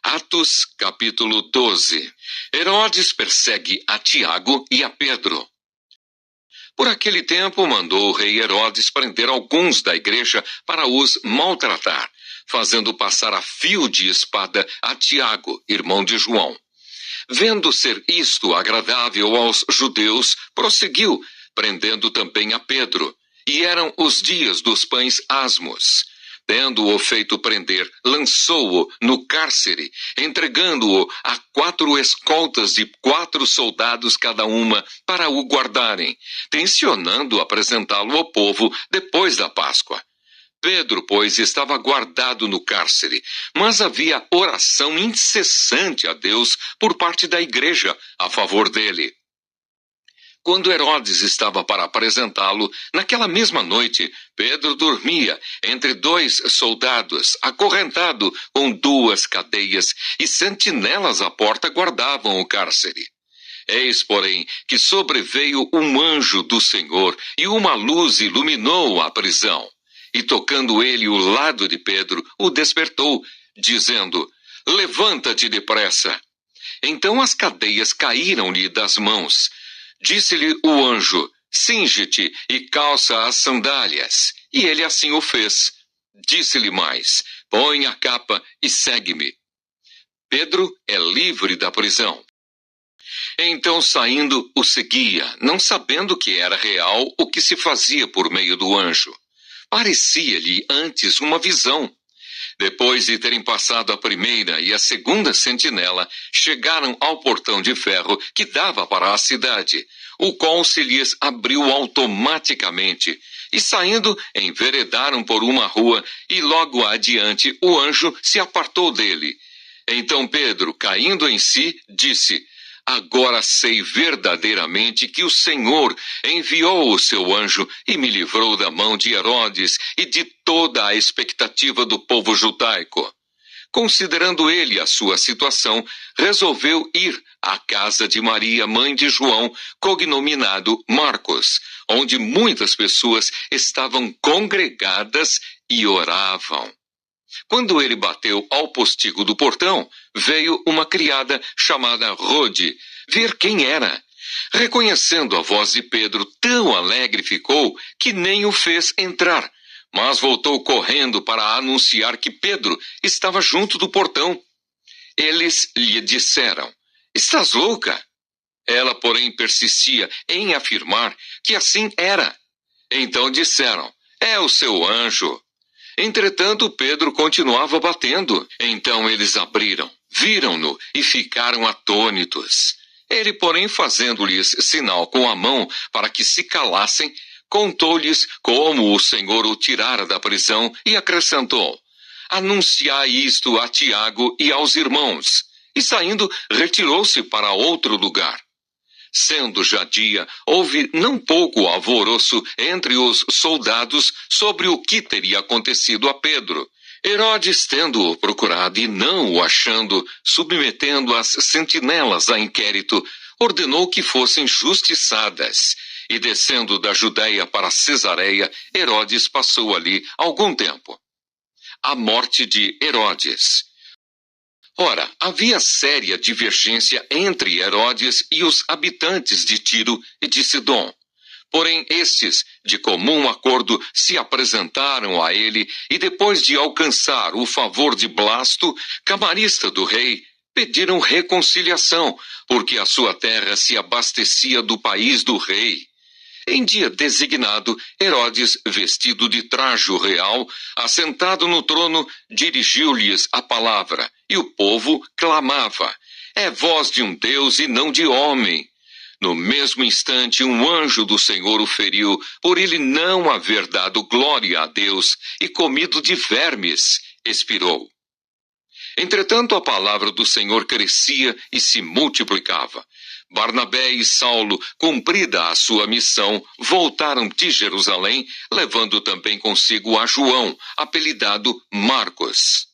Atos, capítulo 12. Herodes persegue a Tiago e a Pedro. Por aquele tempo, mandou o rei Herodes prender alguns da igreja para os maltratar, fazendo passar a fio de espada a Tiago, irmão de João. Vendo ser isto agradável aos judeus, prosseguiu, prendendo também a Pedro. E eram os dias dos pães asmos. Tendo-o feito prender, lançou-o no cárcere, entregando-o a 4 escoltas de 4 soldados cada uma para o guardarem, tencionando apresentá-lo ao povo depois da Páscoa. Pedro, pois, estava guardado no cárcere, mas havia oração incessante a Deus por parte da igreja a favor dele. Quando Herodes estava para apresentá-lo, naquela mesma noite, Pedro dormia entre 2 soldados, acorrentado com 2 cadeias, e sentinelas à porta guardavam o cárcere. Eis, porém, que sobreveio um anjo do Senhor, e uma luz iluminou a prisão. E tocando ele o lado de Pedro, o despertou, dizendo: levanta-te depressa. Então as cadeias caíram-lhe das mãos. Disse-lhe o anjo: cinge-te e calça as sandálias. E ele assim o fez. Disse-lhe mais: põe a capa e segue-me. Pedro é livre da prisão. Então, saindo, o seguia, não sabendo que era real o que se fazia por meio do anjo. Parecia-lhe antes uma visão. Depois de terem passado a primeira e a segunda sentinela, chegaram ao portão de ferro que dava para a cidade, o qual se lhes abriu automaticamente, e saindo, enveredaram por uma rua, e logo adiante o anjo se apartou dele. Então Pedro, caindo em si, disse: agora sei verdadeiramente que o Senhor enviou o seu anjo e me livrou da mão de Herodes e de toda a expectativa do povo judaico. Considerando ele a sua situação, resolveu ir à casa de Maria, mãe de João, cognominado Marcos, onde muitas pessoas estavam congregadas e oravam. Quando ele bateu ao postigo do portão, veio uma criada chamada Rode ver quem era. Reconhecendo a voz de Pedro, tão alegre ficou que nem o fez entrar, mas voltou correndo para anunciar que Pedro estava junto do portão. Eles lhe disseram: estás louca? Ela, porém, persistia em afirmar que assim era. Então disseram: é o seu anjo. Entretanto, Pedro continuava batendo. Então eles abriram, viram-no e ficaram atônitos. Ele, porém, fazendo-lhes sinal com a mão para que se calassem, contou-lhes como o Senhor o tirara da prisão e acrescentou: anunciai isto a Tiago e aos irmãos. E saindo, retirou-se para outro lugar. Sendo já dia, houve não pouco alvoroço entre os soldados sobre o que teria acontecido a Pedro. Herodes, tendo-o procurado e não o achando, submetendo as sentinelas a inquérito, ordenou que fossem justiçadas. E descendo da Judéia para Cesareia, Herodes passou ali algum tempo. A morte de Herodes. Ora, havia séria divergência entre Herodes e os habitantes de Tiro e de Sidom. Porém, estes, de comum acordo, se apresentaram a ele e, depois de alcançar o favor de Blasto, camarista do rei, pediram reconciliação, porque a sua terra se abastecia do país do rei. Em dia designado, Herodes, vestido de trajo real, assentado no trono, dirigiu-lhes a palavra, e o povo clamava: é voz de um Deus e não de homem. No mesmo instante, um anjo do Senhor o feriu, por ele não haver dado glória a Deus, e comido de vermes, expirou. Entretanto, a palavra do Senhor crescia e se multiplicava. Barnabé e Saulo, cumprida a sua missão, voltaram de Jerusalém, levando também consigo a João, apelidado Marcos.